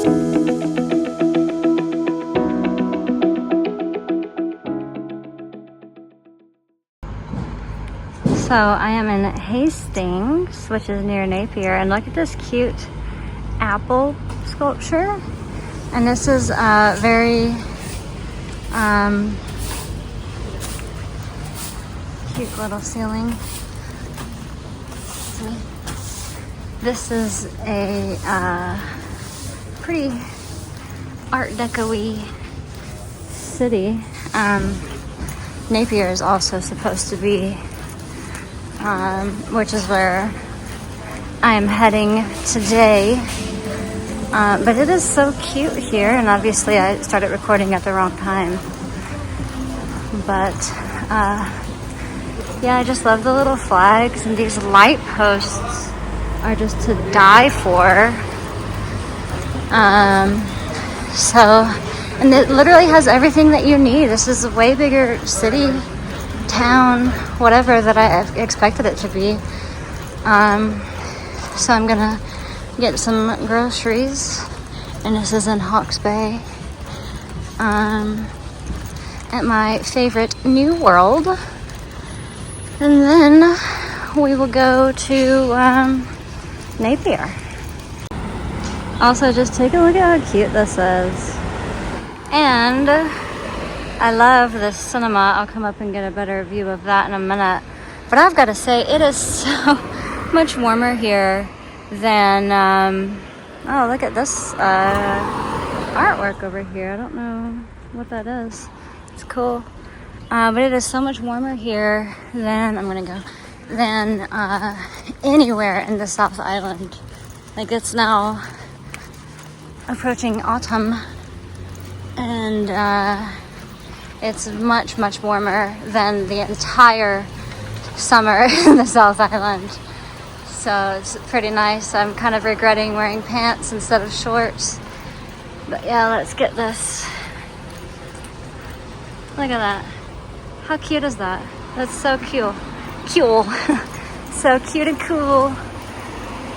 So I am in Hastings, which is near Napier, and look at this cute apple sculpture. And this is very cute little ceiling. See? This is a pretty Art Deco-y city. Napier is also supposed to be, which is where I am heading today. But it is so cute here, and obviously I started recording at the wrong time. But yeah, I just love the little flags, and these light posts are just to die for. And it literally has everything that you need. This is a way bigger city, town, whatever that I expected it to be. So I'm gonna get some groceries, and this is in Hawke's Bay, at my favorite New World, and then we will go to Napier. Also, just take a look at how cute this is. And I love this cinema. I'll come up and get a better view of that in a minute. But I've got to say, it is so much warmer here than, oh, look at this artwork over here. I don't know what that is. It's cool. But it is so much warmer here than, than anywhere in the South Island. Like, it's now approaching autumn, and it's much, much warmer than the entire summer in the South Island. So it's pretty nice. I'm kind of regretting wearing pants instead of shorts. But yeah, let's get this. Look at that. How cute is that? That's so cute. Cool. So cute and cool.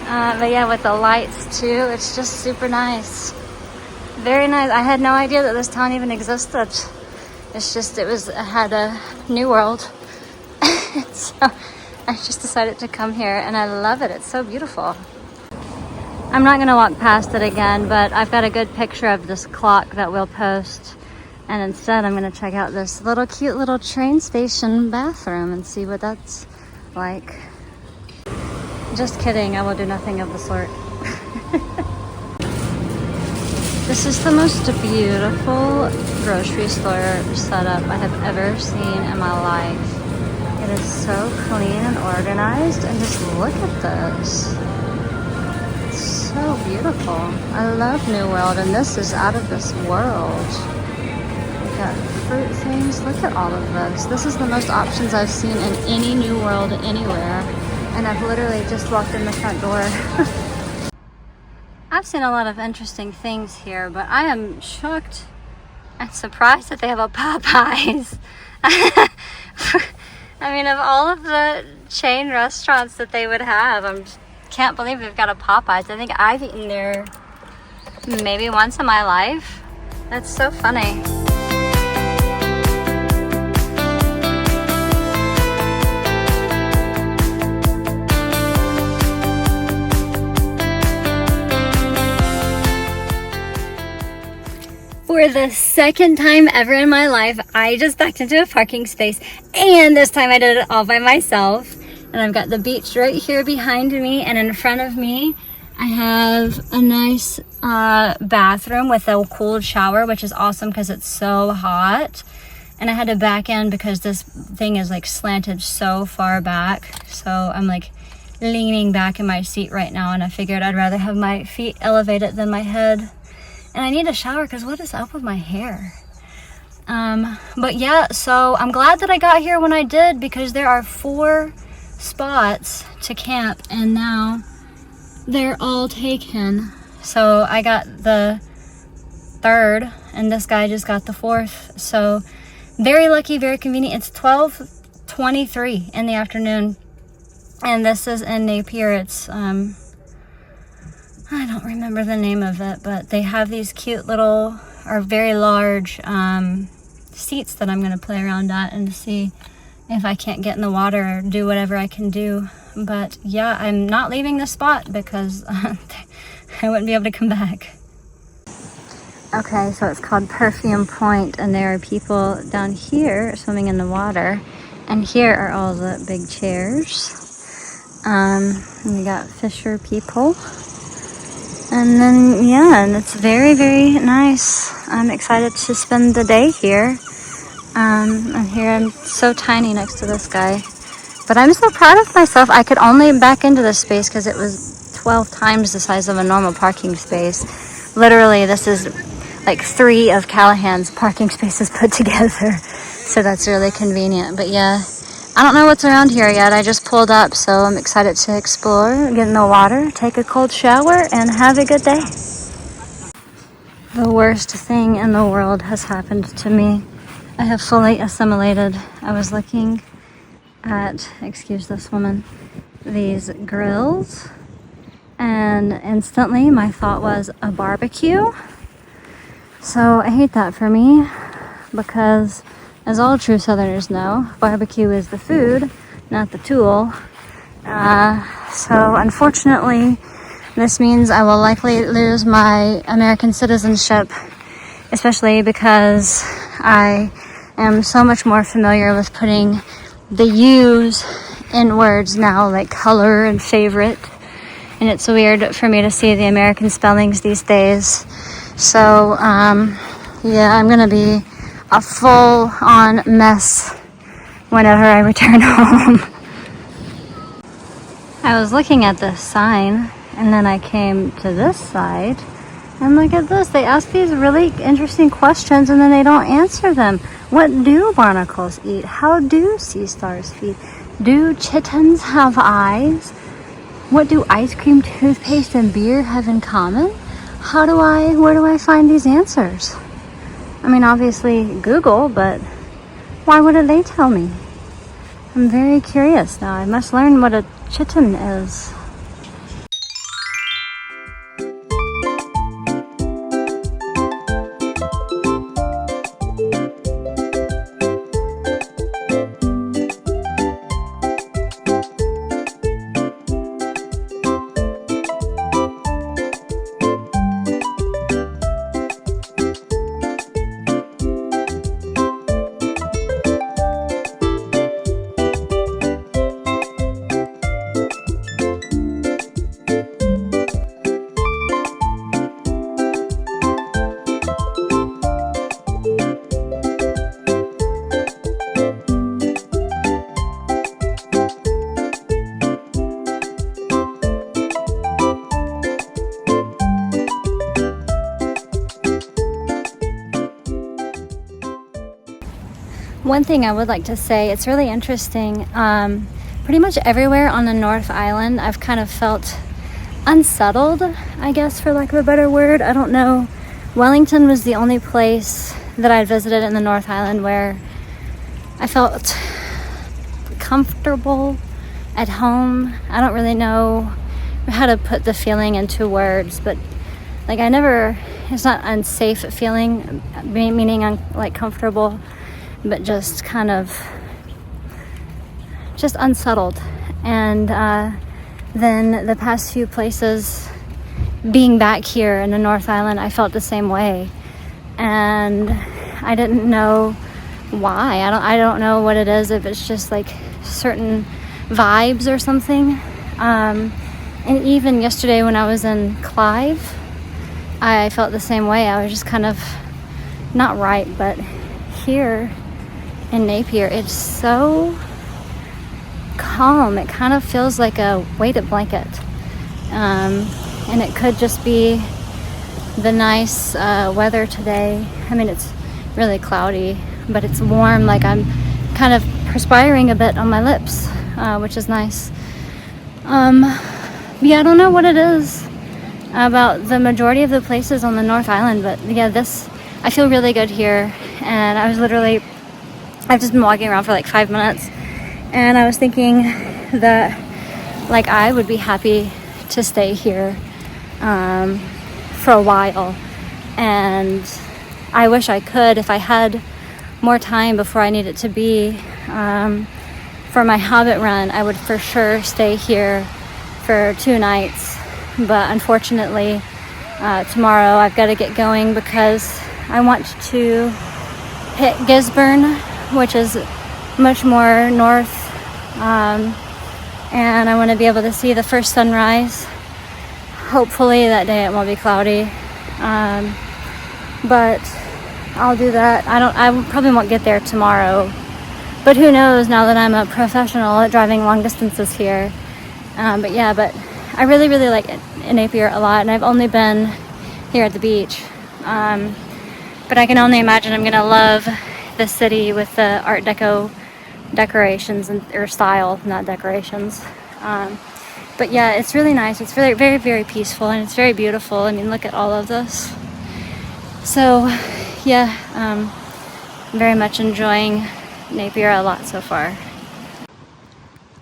But yeah, with the lights too, it's just super nice. Very nice. I had no idea that this town even existed. It's just, it had a New World. So I just decided to come here, and I love it. It's so beautiful. I'm not gonna walk past it again, but I've got a good picture of this clock that we'll post. And instead, I'm gonna check out this little cute little train station bathroom and see what that's like. Just kidding, I will do nothing of the sort. This is the most beautiful grocery store setup I have ever seen in my life. It is so clean and organized, and just look at this. It's so beautiful. I love New World, and this is out of this world. We've got fruit things. Look at all of this. This is the most options I've seen in any New World anywhere. And I've literally just walked in the front door. I've seen a lot of interesting things here, but I am shocked and surprised that they have a Popeyes. I mean, of all of the chain restaurants that they would have, I can't believe they've got a Popeyes. I think I've eaten there maybe once in my life. That's so funny. For the second time ever in my life, I just backed into a parking space, and this time I did it all by myself. And I've got the beach right here behind me, and in front of me I have a nice bathroom with a cooled shower, which is awesome because it's so hot. And I had to back in because this thing is like slanted so far back, so I'm like leaning back in my seat right now, and I figured I'd rather have my feet elevated than my head. And I need a shower because what is up with my hair? But yeah, so I'm glad that I got here when I did, because there are 4 spots to camp, and now they're all taken. So I got the 3rd, and this guy just got the 4th. So very lucky, very convenient. It's 12:23 in the afternoon, and this is in Napier. It's I don't remember the name of it, but they have these cute little, or very large seats that I'm going to play around at and see if I can't get in the water or do whatever I can do. But yeah, I'm not leaving this spot because I wouldn't be able to come back. Okay, so it's called Perfume Point, and there are people down here swimming in the water, and here are all the big chairs. And we got fisher people. And then, yeah, and it's very, very nice. I'm excited to spend the day here. And here I'm so tiny next to this guy. But I'm so proud of myself. I could only back into this space because it was 12 times the size of a normal parking space. Literally, this is like 3 of Callahan's parking spaces put together. So that's really convenient. But yeah, I don't know what's around here yet. I just pulled up, so I'm excited to explore, get in the water, take a cold shower, and have a good day. The worst thing in the world has happened to me. I have fully assimilated. I was looking at, excuse this woman, these grills, and instantly my thought was a barbecue. So I hate that for me because, as all true Southerners know, barbecue is the food, not the tool. So unfortunately, this means I will likely lose my American citizenship, especially because I am so much more familiar with putting the U's in words now, like color and favorite. And it's weird for me to see the American spellings these days. So, yeah, I'm gonna be a full-on mess whenever I return home. I was looking at this sign, and then I came to this side, and look at this. They ask these really interesting questions, and then they don't answer them. What do barnacles eat? How do sea stars feed? Do chittens have eyes? What do ice cream, toothpaste, and beer have in common? Where do I find these answers? I mean, obviously Google, but why wouldn't they tell me? I'm very curious now. I must learn what a chitin is. One thing I would like to say, it's really interesting. Pretty much everywhere on the North Island, I've kind of felt unsettled, I guess, for lack of a better word. I don't know. Wellington was the only place that I visited in the North Island where I felt comfortable, at home. I don't really know how to put the feeling into words, but like it's not unsafe feeling, meaning like comfortable, but just kind of just unsettled. And then the past few places, being back here in the North Island, I felt the same way, and I didn't know why. I don't know what it is, if it's just like certain vibes or something. And even yesterday when I was in Clive, I felt the same way. I was just kind of not right. But here in Napier, it's so calm. It kind of feels like a weighted blanket. And it could just be the nice weather today. I mean, it's really cloudy, but it's warm. Like I'm kind of perspiring a bit on my lips, which is nice. Yeah, I don't know what it is about the majority of the places on the North Island, but yeah, I feel really good here. And I've just been walking around for like 5 minutes, and I was thinking that like I would be happy to stay here for a while, and I wish I could, if I had more time before I need it to be, for my Hobbit run, I would for sure stay here for 2 nights. But unfortunately, tomorrow I've got to get going because I want to hit Gisborne, which is much more north, and I want to be able to see the first sunrise. Hopefully that day it won't be cloudy, but I'll do that. I probably won't get there tomorrow, but who knows now that I'm a professional at driving long distances here. But I really like Napier a lot, and I've only been here at the beach. But I can only imagine I'm gonna love the city with the Art Deco decorations or style, not decorations. But yeah, it's really nice. It's really very peaceful, and it's very beautiful. I mean, look at all of this. So yeah, very much enjoying Napier a lot so far.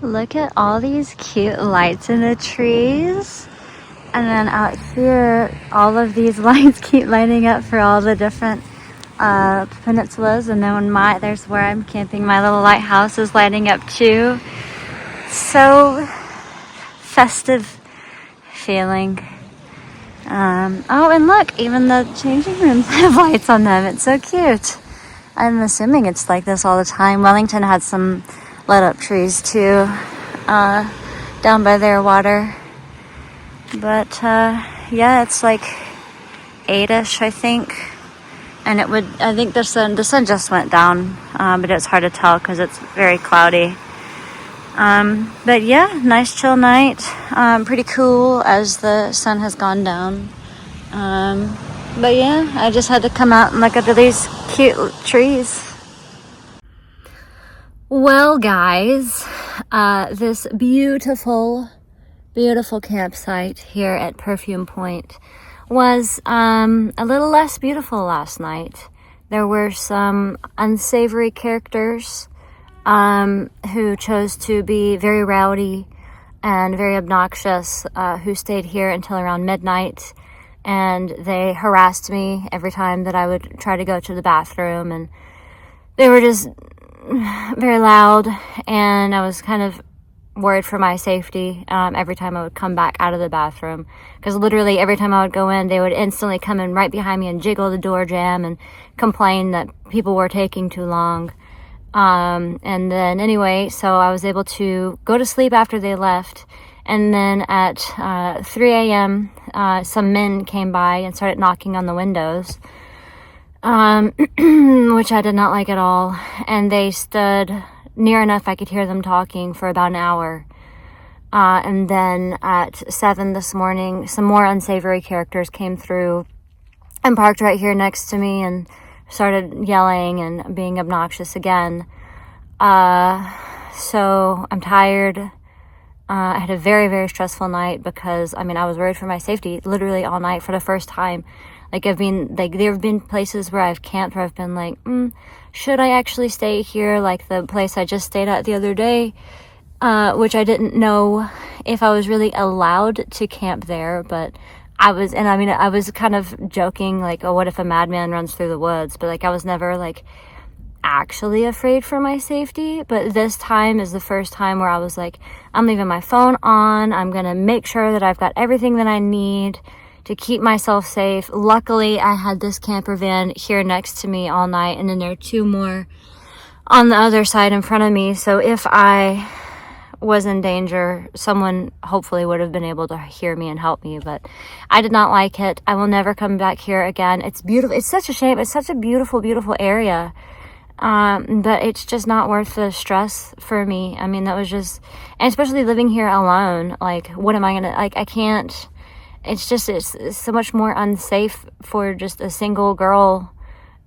Look at all these cute lights in the trees. And then out here, all of these lights keep lighting up for all the different peninsulas. And then there's where I'm camping. My little lighthouse is lighting up too. So festive feeling. Oh, and look, even the changing rooms have lights on them. It's so cute. I'm assuming it's like this all the time. Wellington had some lit up trees too, down by their water. But yeah, it's like 8ish, I think. And I think the sun just went down, but it's hard to tell because it's very cloudy. But yeah, nice chill night. Pretty cool as the sun has gone down. But yeah, I just had to come out and look at these cute trees. Well, guys, this beautiful campsite here at Perfume Point was a little less beautiful last night. There were some unsavory characters who chose to be very rowdy and very obnoxious, who stayed here until around midnight, and they harassed me every time that I would try to go to the bathroom, and they were just very loud, and I was kind of worried for my safety every time I would come back out of the bathroom, because literally every time I would go in, they would instantly come in right behind me and jiggle the door jamb and complain that people were taking too long. And then anyway, so I was able to go to sleep after they left, and then at 3 a.m. Some men came by and started knocking on the windows, which I did not like at all, and they stood near enough I could hear them talking for about an hour. And then at 7 this morning, some more unsavory characters came through and parked right here next to me and started yelling and being obnoxious again. So I'm tired. I had a very stressful night because, I was worried for my safety literally all night for the first time. There have been places where I've camped where I've been like, should I actually stay here? Like the place I just stayed at the other day, which I didn't know if I was really allowed to camp there, but I was kind of joking, like, oh, what if a madman runs through the woods? But like, I was never like actually afraid for my safety. But this time is the first time where I was like, I'm leaving my phone on. I'm going to make sure that I've got everything that I need to keep myself safe. Luckily, I had this camper van here next to me all night, and then there are 2 more on the other side in front of me. So if I was in danger, someone hopefully would have been able to hear me and help me, but I did not like it. I will never come back here again. It's beautiful. It's such a shame. It's such a beautiful area. But it's just not worth the stress for me. That was just, and especially living here alone, like, what am I gonna, like, I can't, it's so much more unsafe for just a single girl,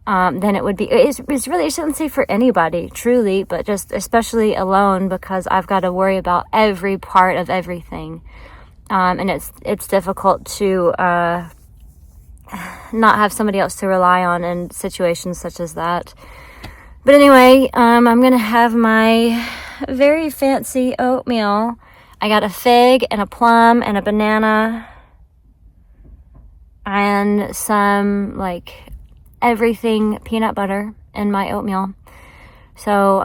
than it would be. It's unsafe for anybody, truly, but just especially alone, because I've got to worry about every part of everything. And it's difficult to, not have somebody else to rely on in situations such as that. But anyway, I'm going to have my very fancy oatmeal. I got a fig and a plum and a banana. and some like everything peanut butter in my oatmeal. So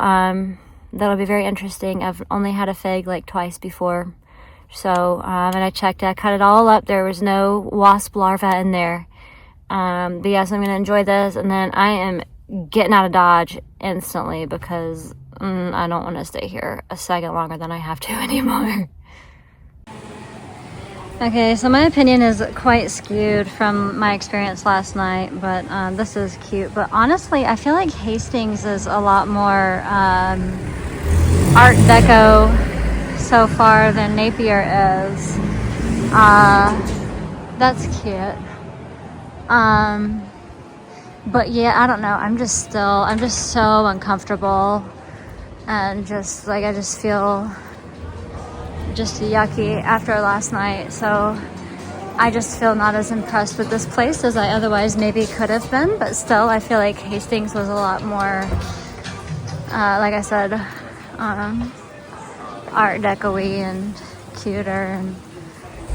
that'll be very interesting. I've only had a fig like twice before. So, and I checked it, I cut it all up. There was no wasp larva in there. But yes, I'm going to enjoy this. And then I am getting out of Dodge instantly because I don't want to stay here a second longer than I have to anymore. Okay, so my opinion is quite skewed from my experience last night, but this is cute. But honestly, I feel like Hastings is a lot more Art Deco so far than Napier is. That's cute. But yeah, I don't know. I'm just so uncomfortable, and just like I just feel just yucky after last night. So I just feel not as impressed with this place as I otherwise maybe could have been. But still, I feel like Hastings was a lot more, like I said, Art Deco-y and cuter and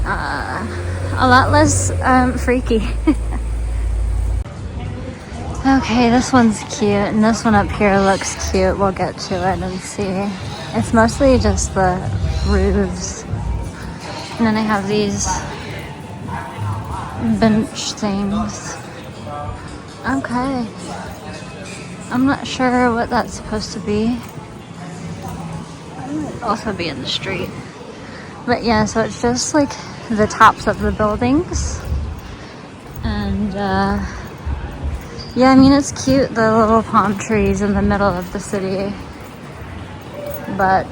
a lot less freaky. Okay, this one's cute, and this one up here looks cute. We'll get to it and see. It's mostly just the roofs. And then I have these bench things. Okay. I'm not sure what that's supposed to be. It might also be in the street. But yeah, so it's just like the tops of the buildings. And yeah, I mean, it's cute, the little palm trees in the middle of the city. But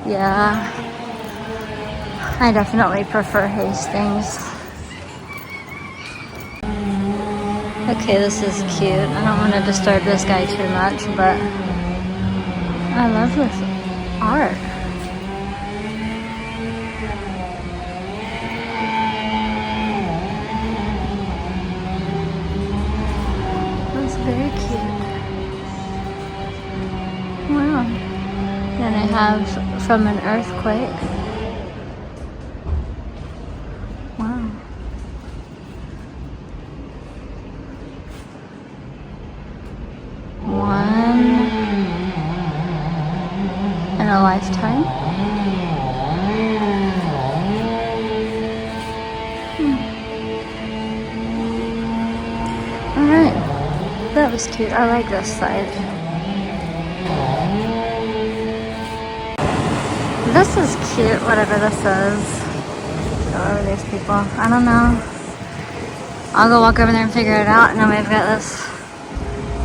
yeah, I definitely prefer Hastings. Okay, this is cute. I don't want to disturb this guy too much, but I love this art. That's very cute. Wow. And I have from an earthquake. Wow. One in a lifetime. Alright. That was cute. I like this side. This is cute, whatever this is. Go over these people. I don't know. I'll go walk over there and figure it out. And then we've got this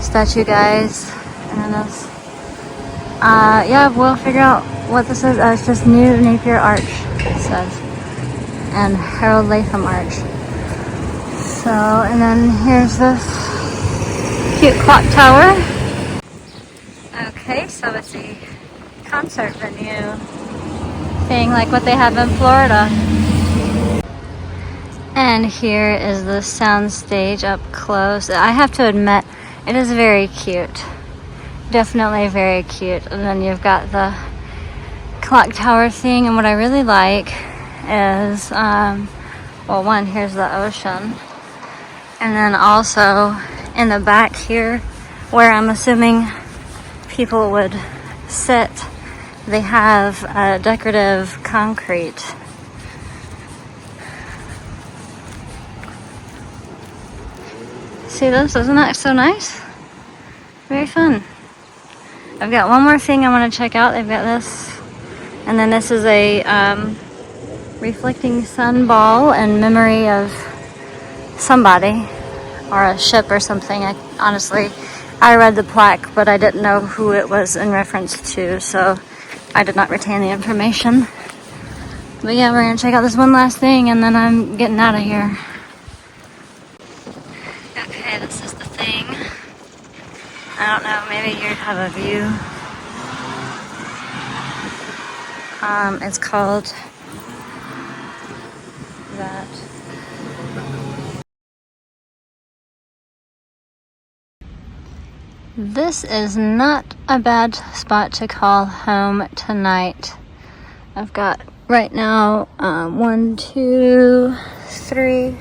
statue, guys. And then this. Yeah, we'll figure out what this is. It's just New Napier Arch, it says. And Harold Latham Arch. So, and then here's this cute clock tower. Okay, so it's a concert venue thing like what they have in Florida. And here is the sound stage up close. I have to admit, it is very cute. Definitely very cute. And then you've got the clock tower thing, and what I really like is, well, one, here's the ocean. And then also in the back here, where I'm assuming people would sit, they have decorative concrete. See this? Isn't that so nice? Very fun. I've got one more thing I want to check out. They've got this. And then this is a reflecting sun ball in memory of somebody or a ship or something. Honestly, I read the plaque, but I didn't know who it was in reference to, so I did not retain the information. But yeah, we're going to check out this one last thing, and then I'm getting out of here. Okay, this is the thing. I don't know, maybe you'd have a view. It's called that. This is not a bad spot to call home tonight. I've got right now 1, 2, 3,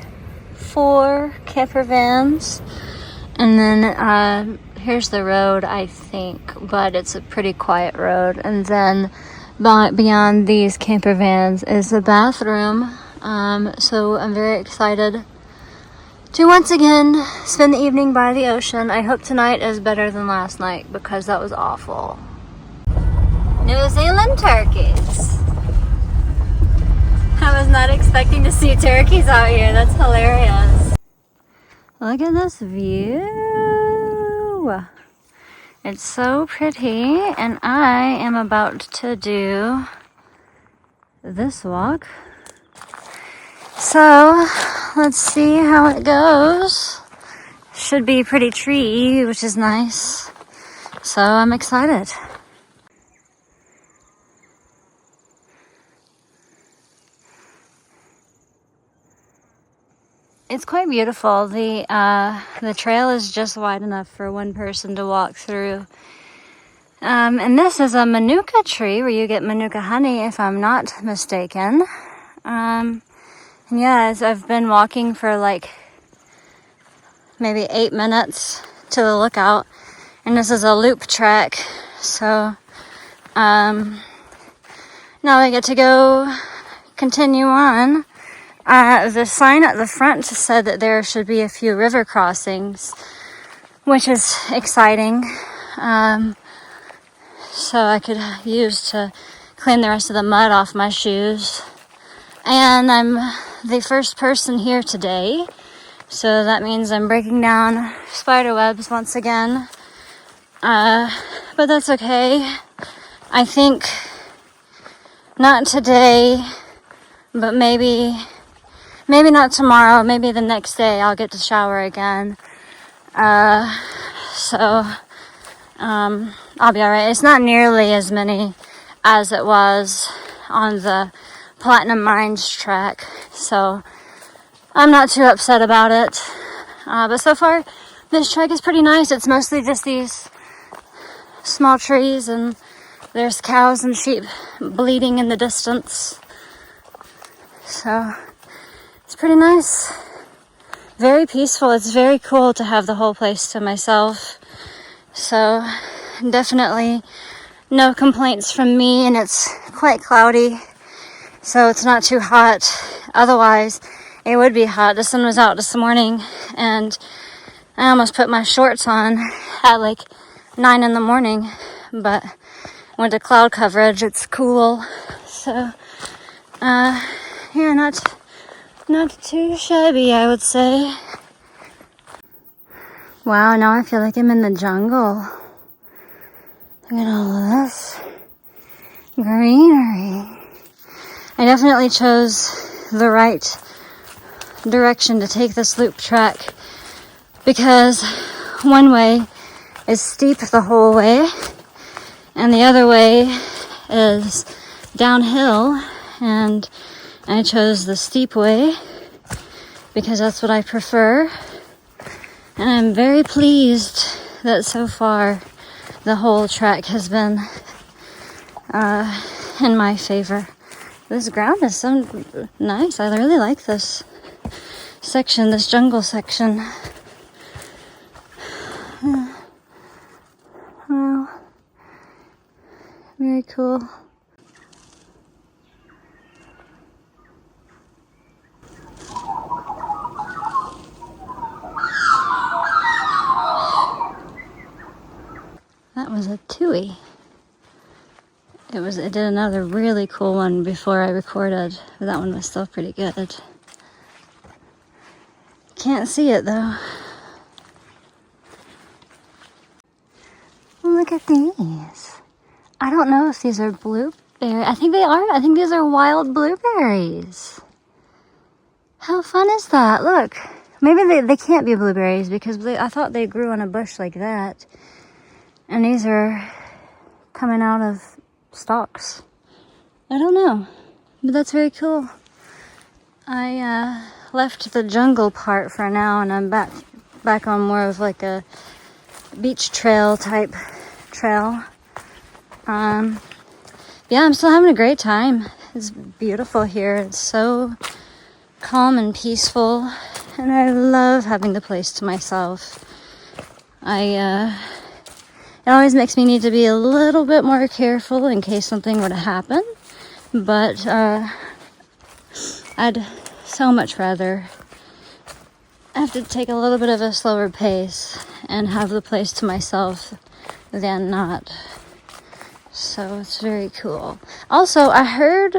4 camper vans. And then here's the road, I think, but it's a pretty quiet road. And then beyond these camper vans is the bathroom. So I'm very excited to once again spend the evening by the ocean. I hope tonight is better than last night because that was awful. New Zealand turkeys. I was not expecting to see turkeys out here. That's hilarious. Look at this view. It's so pretty, and I am about to do this walk. So let's see how it goes. Should be pretty treey, which is nice. So I'm excited. It's quite beautiful. The trail is just wide enough for one person to walk through. And this is a manuka tree where you get manuka honey, if I'm not mistaken. And yeah, as I've been walking for like maybe 8 minutes to the lookout, and this is a loop track. So now I get to go continue on. The sign at the front said that there should be a few river crossings, which is exciting. So I could use to clean the rest of the mud off my shoes. And I'm the first person here today, so that means I'm breaking down spider webs once again. But that's okay. I think not today, but maybe not tomorrow, maybe the next day I'll get to shower again. So I'll be alright. It's not nearly as many as it was on the Platinum Mines track, so I'm not too upset about it. But so far, this track is pretty nice. It's mostly just these small trees, and there's cows and sheep bleating in the distance. So it's pretty nice. Very peaceful. It's very cool to have the whole place to myself. So definitely no complaints from me, and it's quite cloudy, so it's not too hot. Otherwise, it would be hot. The sun was out this morning, and I almost put my shorts on at like 9 in the morning, but went to cloud coverage. It's cool. So, yeah, not too shabby, I would say. Wow, now I feel like I'm in the jungle. Look at all of this greenery. I definitely chose the right direction to take this loop track, because one way is steep the whole way and the other way is downhill, and I chose the steep way because that's what I prefer. And I'm very pleased that so far the whole track has been in my favor. This ground is so nice. I really like this section, this jungle section. Wow. Very cool. That was a tui. It did another really cool one before I recorded, but that one was still pretty good. Can't see it though. Look at these. I don't know if these are blueberries. I think they are. I think these are wild blueberries. How fun is that? Look. Maybe they can't be blueberries because I thought they grew on a bush like that. And these are coming out of stalks. I don't know, but that's very cool. I left the jungle part for now, and I'm back on more of like a beach trail type trail. Yeah, I'm still having a great time. It's beautiful here. It's so calm and peaceful, and I love having the place to myself. It always makes me need to be a little bit more careful in case something were to happen, but I'd so much rather have to take a little bit of a slower pace and have the place to myself than not. So it's very cool. Also, I heard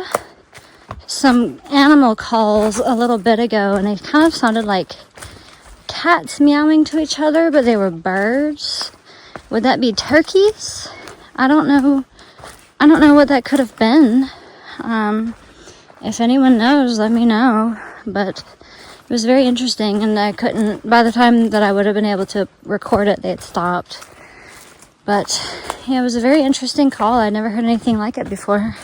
some animal calls a little bit ago, and they kind of sounded like cats meowing to each other, but they were birds. Would that be turkeys? I don't know what that could have been. If anyone knows, let me know. But it was very interesting, and I couldn't, by the time that I would have been able to record it, they had stopped. But yeah, it was a very interesting call. I'd never heard anything like it before.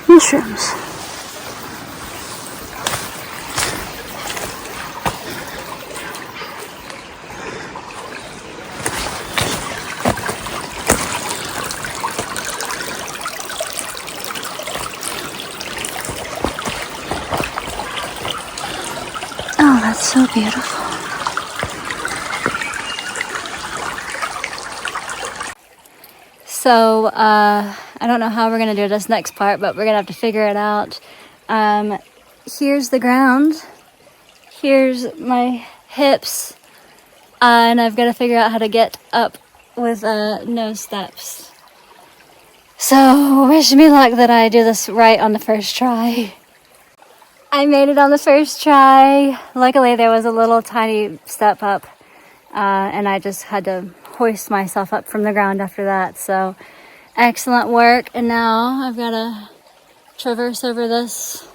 Mushrooms. Oh, that's so beautiful. So, I don't know how we're going to do this next part, but we're going to have to figure it out. Here's the ground. Here's my hips. And I've got to figure out how to get up with no steps. So, wish me luck that I do this right on the first try. I made it on the first try. Luckily, there was a little tiny step up. And I just had to hoist myself up from the ground after that. So, excellent work. And now I've got to traverse over this.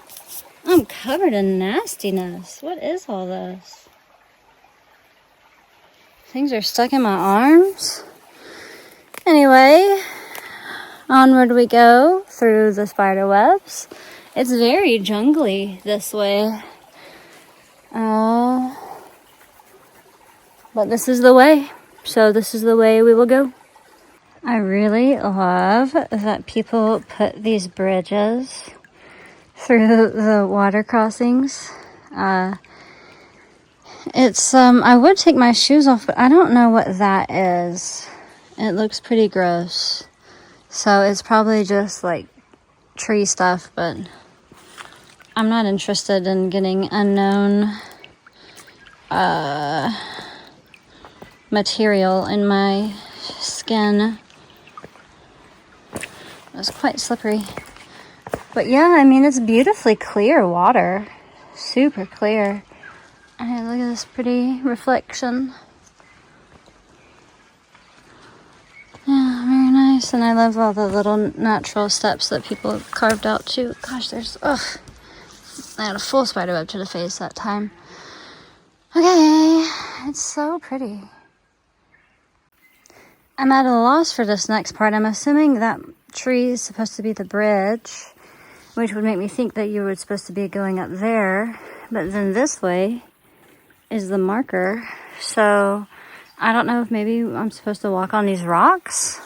I'm covered in nastiness. What is all this? Things are stuck in my arms. Anyway, onward we go through the spider webs. It's very jungly this way. But this is the way. So this is the way we will go. I really love that people put these bridges through the water crossings. It's I would take my shoes off, but I don't know what that is. It looks pretty gross. So it's probably just like tree stuff, but I'm not interested in getting unknown material in my skin. It's quite slippery. But yeah, I mean, it's beautifully clear water. Super clear. And look at this pretty reflection. Yeah, very nice. And I love all the little natural steps that people have carved out too. Gosh, there's, I had a full spider web to the face that time. Okay, it's so pretty. I'm at a loss for this next part. I'm assuming that tree is supposed to be the bridge, which would make me think that you were supposed to be going up there. But then this way is the marker. So I don't know if maybe I'm supposed to walk on these rocks.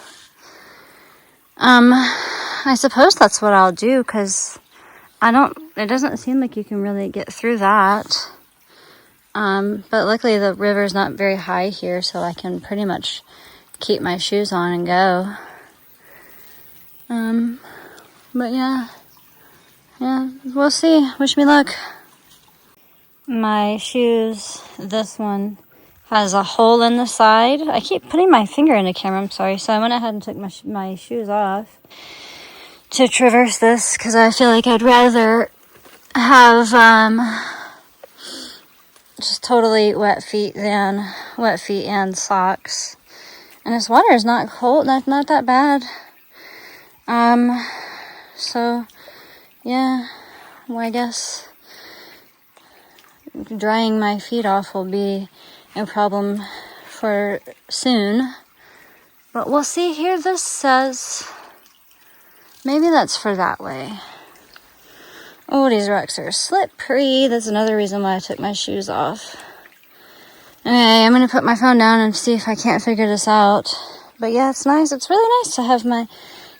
I suppose that's what I'll do, because it doesn't seem like you can really get through that. But luckily the river's not very high here, so I can pretty much keep my shoes on and go. But yeah, we'll see. Wish me luck. My shoes, this one has a hole in the side. I keep putting my finger in the camera, I'm sorry. So I went ahead and took my shoes off to traverse this because I feel like I'd rather have just totally wet feet and socks. And this water is not cold, not that bad. So yeah, well, I guess drying my feet off will be a problem for soon. But we'll see here. This says, maybe that's for that way. Oh, these rocks are slippery. That's another reason why I took my shoes off. Okay, I'm going to put my phone down and see if I can't figure this out. But yeah, it's nice. It's really nice to have my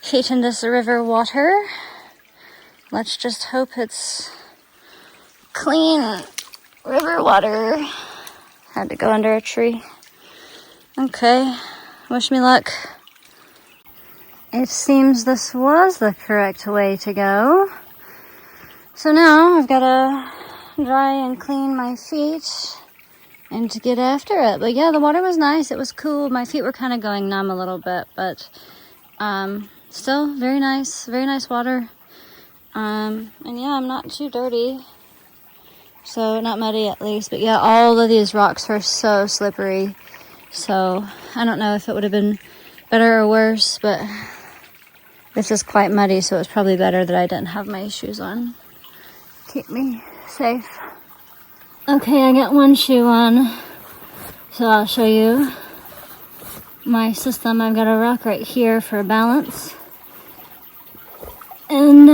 feet in this river water. Let's just hope it's clean river water. Had to go under a tree. Okay, wish me luck. It seems this was the correct way to go. So now I've got to dry and clean my feet and to get after it. But yeah, the water was nice. It was cool. My feet were kind of going numb a little bit, but still very nice water. And yeah, I'm not too dirty. So not muddy at least. But yeah, all of these rocks are so slippery. So I don't know if it would have been better or worse, but this is quite muddy, so it's probably better that I didn't have my shoes on. Keep me safe. Okay, I got one shoe on, so I'll show you my system. I've got a rock right here for balance. And,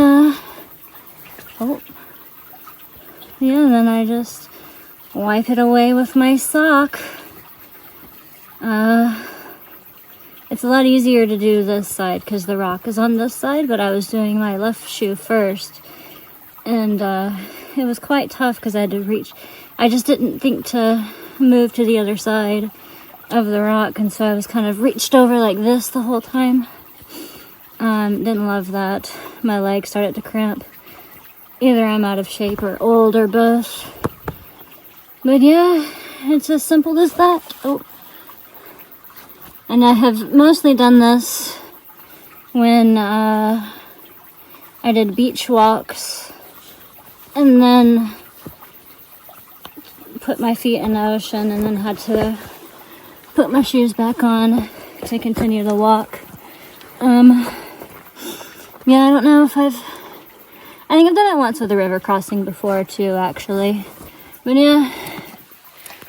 then I just wipe it away with my sock. It's a lot easier to do this side because the rock is on this side, but I was doing my left shoe first. And it was quite tough because I had to reach. I just didn't think to move to the other side of the rock, and so I was kind of reached over like this the whole time. Didn't love that. My legs started to cramp. Either I'm out of shape or old or both. But yeah, it's as simple as that. Oh. And I have mostly done this when I did beach walks and then put my feet in the ocean and then had to put my shoes back on to continue the walk. Yeah, I don't know if I think I've done it once with a river crossing before too, actually. But yeah,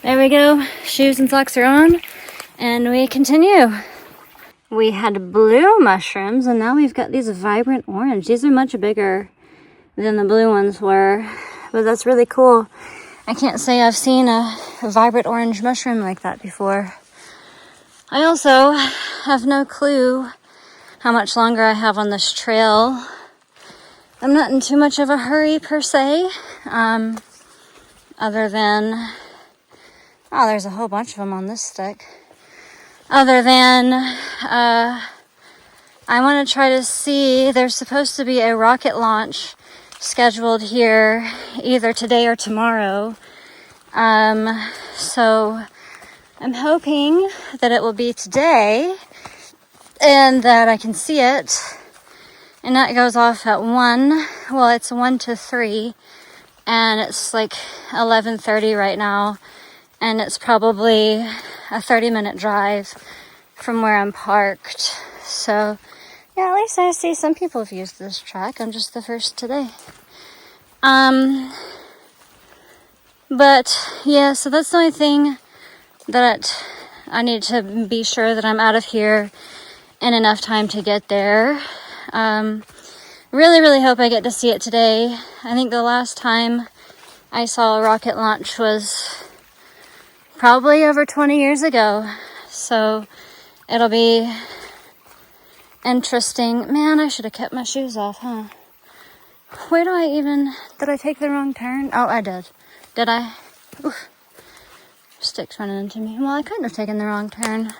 there we go. Shoes and socks are on, and we continue. We had blue mushrooms, and now we've got these vibrant orange. These are much bigger than the blue ones were, but that's really cool. I can't say I've seen a vibrant orange mushroom like that before. I also have no clue how much longer I have on this trail. I'm not in too much of a hurry per se, other than, oh, there's a whole bunch of them on this stick. Other than, I want to try to see, there's supposed to be a rocket launch scheduled here either today or tomorrow. So I'm hoping that it will be today and that I can see it. And that goes off at 1. Well, it's 1 to 3. And it's like 11:30 right now. And it's probably a 30-minute drive from where I'm parked. So, yeah, at least I see some people have used this track. I'm just the first today. But, yeah, so that's the only thing that I need to be sure that I'm out of here in enough time to get there. Really, really hope I get to see it today. I think the last time I saw a rocket launch was probably over 20 years ago. So it'll be interesting. Man, I should have kept my shoes off, huh? Where do I even... Did I take the wrong turn? Oh, I did. Did I? Oof. Stick's running into me. Well, I couldn't have taken the wrong turn.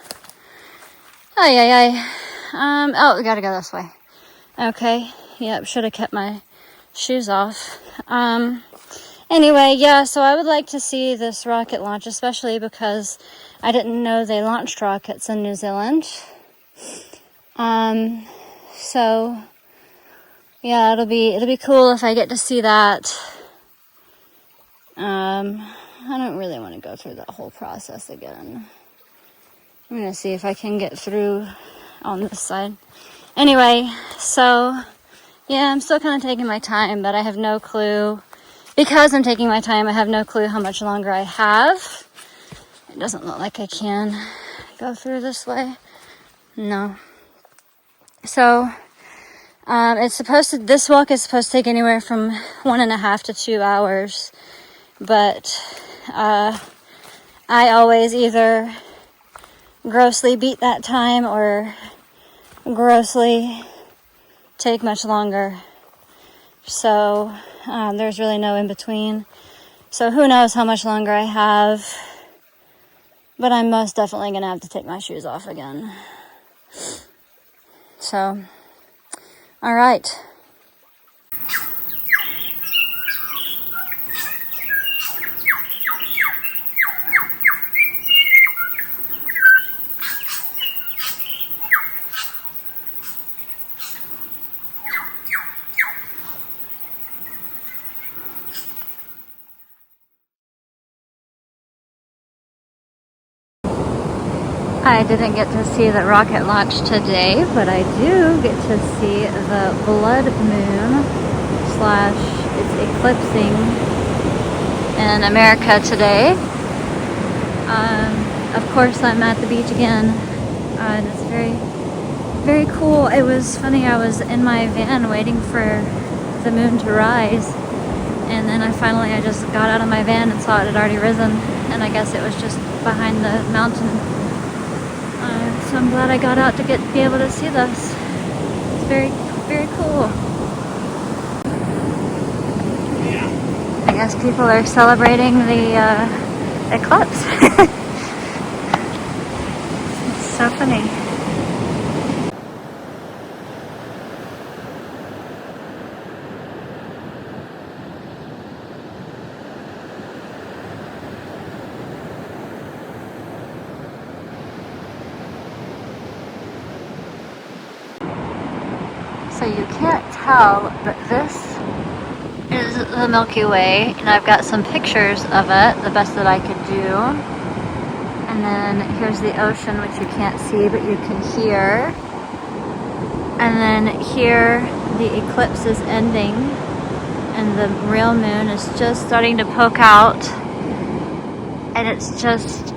Oh, we gotta go this way. Okay. Yep, should have kept my shoes off. Anyway, yeah, so I would like to see this rocket launch, especially because I didn't know they launched rockets in New Zealand. So yeah, it'll be cool if I get to see that. I don't really want to go through that whole process again. I'm gonna see if I can get through on this side. Anyway, so yeah, I'm still kind of taking my time, but I have no clue. Because I'm taking my time, I have no clue how much longer I have. It doesn't look like I can go through this way. No. So, this walk is supposed to take anywhere from 1.5 to 2 hours. But, I always either grossly beat that time or grossly take much longer. So, there's really no in between. So who knows how much longer I have. But I'm most definitely going to have to take my shoes off again. So, all right. I didn't get to see the rocket launch today, but I do get to see the blood moon / it's eclipsing in America today. Of course, I'm at the beach again, and it's very, very cool. It was funny, I was in my van waiting for the moon to rise, and then I just got out of my van and saw it had already risen, and I guess it was just behind the mountain. So I'm glad I got out to be able to see this. It's very, very cool. I guess people are celebrating the eclipse. It's so funny. So you can't tell, but this is the Milky Way, and I've got some pictures of it, the best that I could do. And then here's the ocean, which you can't see, but you can hear. And then here, the eclipse is ending, and the real moon is just starting to poke out. And it's just,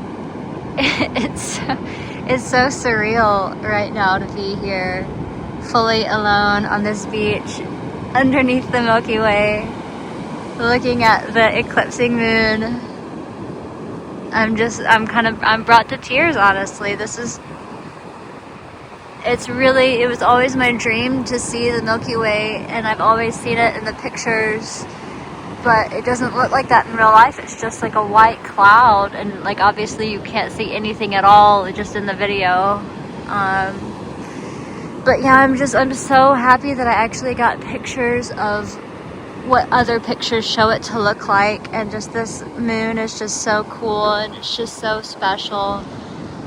it's so surreal right now to be here, fully alone on this beach underneath the Milky Way, looking at the eclipsing moon. I'm brought to tears, honestly. It was always my dream to see the Milky Way, and I've always seen it in the pictures, but it doesn't look like that in real life. It's just like a white cloud, and like obviously you can't see anything at all just in the video. But yeah, I'm so happy that I actually got pictures of what other pictures show it to look like, and just this moon is just so cool, and it's just so special.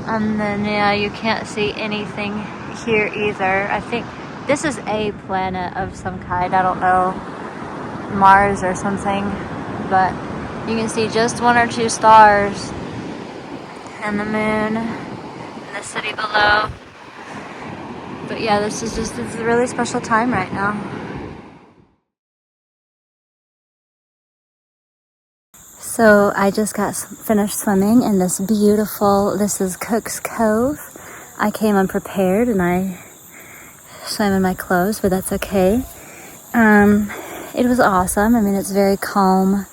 And then yeah, you can't see anything here either. I think this is a planet of some kind, I don't know, Mars or something, but you can see just 1 or 2 stars and the moon and the city below. But yeah, it's a really special time right now. So I just got finished swimming in this is Cook's Cove. I came unprepared and I swam in my clothes, but that's okay. It was awesome. I mean, it's very calm.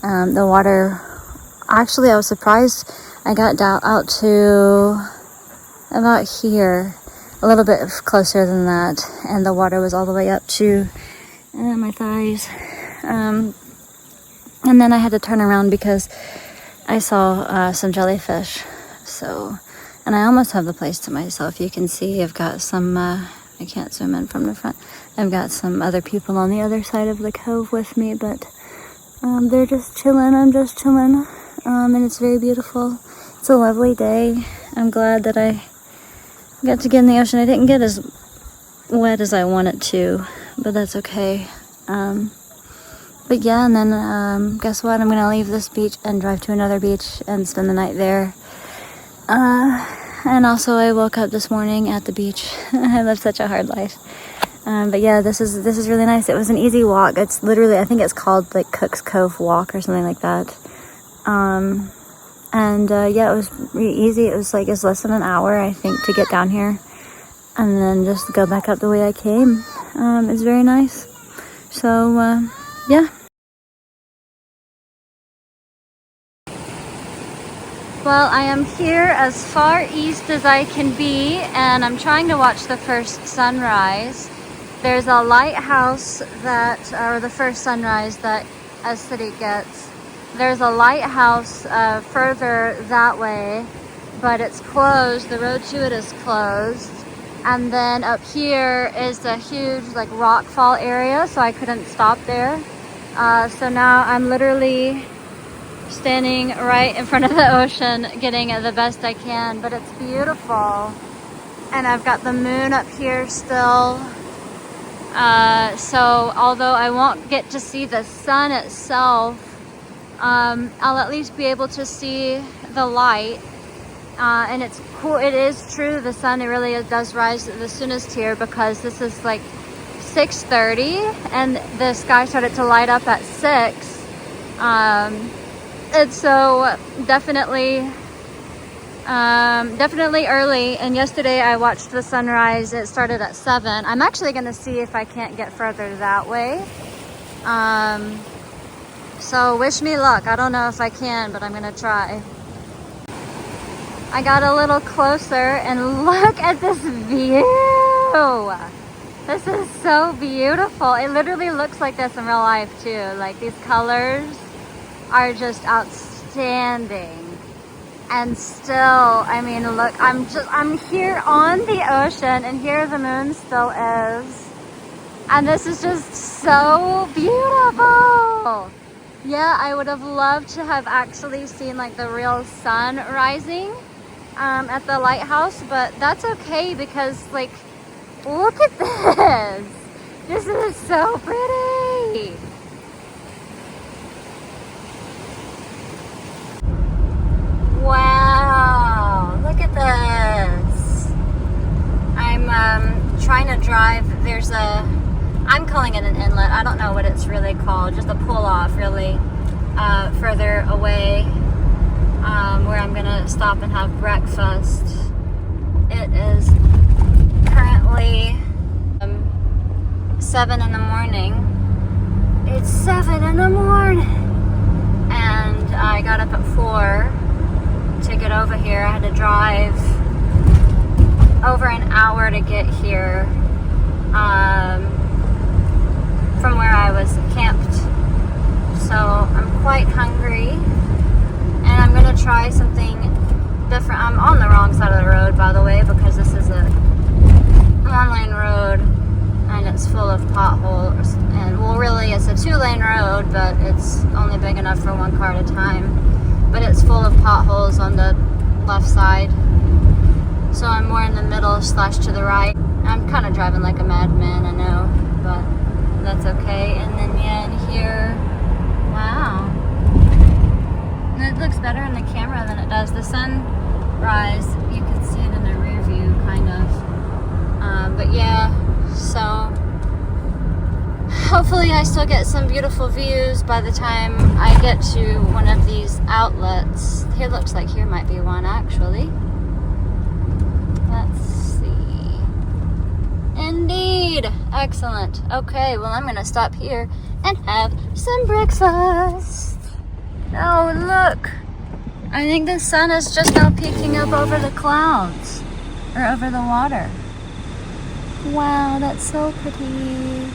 The water, actually I was surprised. I got out to about here, a little bit closer than that, and the water was all the way up to my thighs. And then I had to turn around because I saw some jellyfish. So, and I almost have the place to myself. You can see I've got some I can't zoom in from the front. I've got some other people on the other side of the cove with me, but they're just chilling. I'm just chilling. And it's very beautiful. It's a lovely day. I'm glad that I got to get in the ocean. I didn't get as wet as I wanted to, but that's okay. But yeah, and then guess what? I'm gonna leave this beach and drive to another beach and spend the night there. And also I woke up this morning at the beach. I live such a hard life. But yeah, this is really nice. It was an easy walk. It's literally, I think it's called like Cook's Cove Walk or something like that. Yeah, it was really easy. It was less than an hour, I think, to get down here. And then just go back up the way I came. It's very nice. So, yeah. Well, I am here as far east as I can be, and I'm trying to watch the first sunrise. There's a lighthouse or the first sunrise that a city gets. There's a lighthouse further that way, but it's closed. The road to it is closed. And then up here is a huge rock fall area, so I couldn't stop there. So now I'm literally standing right in front of the ocean, getting the best I can, but it's beautiful. And I've got the moon up here still. So although I won't get to see the sun itself, I'll at least be able to see the light. And it's cool. It is true, the sun, it really does rise the soonest here, because this is 6:30 and the sky started to light up at 6. And so definitely early. And yesterday I watched the sunrise. It started at 7. I'm actually going to see if I can't get further that way. So wish me luck. I don't know if I can, but I'm going to try. I got a little closer and look at this view. This is so beautiful. It literally looks like this in real life too. These colors are just outstanding. And still, I mean, look, I'm here on the ocean, and here the moon still is. And this is just so beautiful. Yeah, I would have loved to have actually seen the real sun rising at the lighthouse, but that's okay, because look at this. This is so pretty. Wow, look at this. I'm trying to drive. I'm calling it an inlet. I don't know what it's really called. Just a pull off, really, further away, where I'm gonna stop and have breakfast. It is currently 7 in the morning. It's 7 in the morning, and I got up at 4 to get over here. I had to drive over an hour to get here from where I was camped. So I'm quite hungry, and I'm gonna try something different. I'm on the wrong side of the road, by the way, because this is a one-lane road and it's full of potholes. And well, really it's a 2-lane road, but it's only big enough for one car at a time. But it's full of potholes on the left side, so I'm more in the middle / to the right. I'm kind of driving like a madman, I know, but that's okay. And then yeah, in here, wow, and it looks better in the camera than it does. The sunrise, you can see it in the rear view, kind of. But yeah, so hopefully I still get some beautiful views by the time I get to one of these outlets. Here looks like here might be one, actually. Let's see. Indeed. Excellent. Okay, well, I'm gonna stop here and have some breakfast. Oh, look. I think the sun is just now peeking up over the clouds, or over the water. Wow, that's so pretty.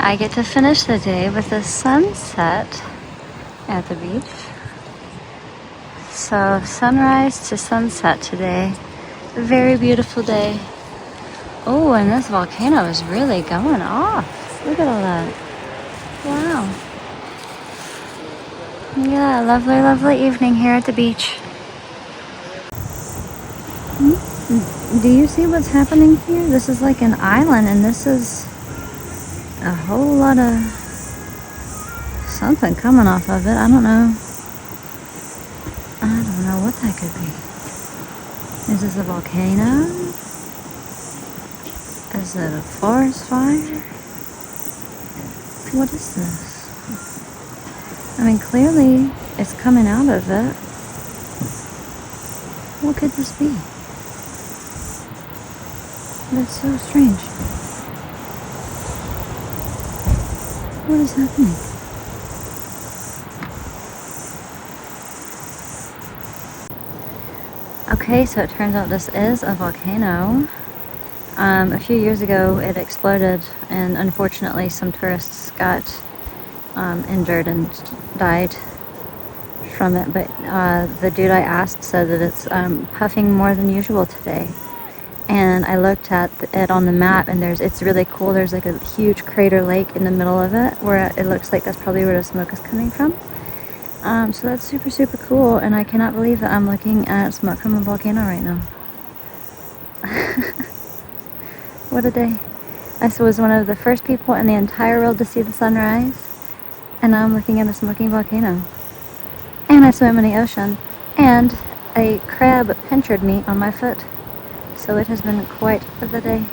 I get to finish the day with a sunset at the beach. So sunrise to sunset today. A very beautiful day. Oh, and this volcano is really going off. Look at all that. Wow. Yeah, lovely, lovely evening here at the beach. Do you see what's happening here? This is like an island, and this is a whole lot of something coming off of it. I don't know. I don't know what that could be. Is this a volcano? Is it a forest fire? What is this? I mean, clearly it's coming out of it. What could this be? That's so strange. What is happening? Okay, so it turns out this is a volcano. A few years ago it exploded, and unfortunately some tourists got injured and died from it, but the dude I asked said that it's puffing more than usual today. And I looked at it on the map, and it's really cool. There's like a huge crater lake in the middle of it where it looks like that's probably where the smoke is coming from. So that's super, super cool, and I cannot believe that I'm looking at smoke from a volcano right now. What a day. I was one of the first people in the entire world to see the sunrise, and now I'm looking at a smoking volcano. And I swam in the ocean, and a crab pinchered me on my foot. So it has been quite the day.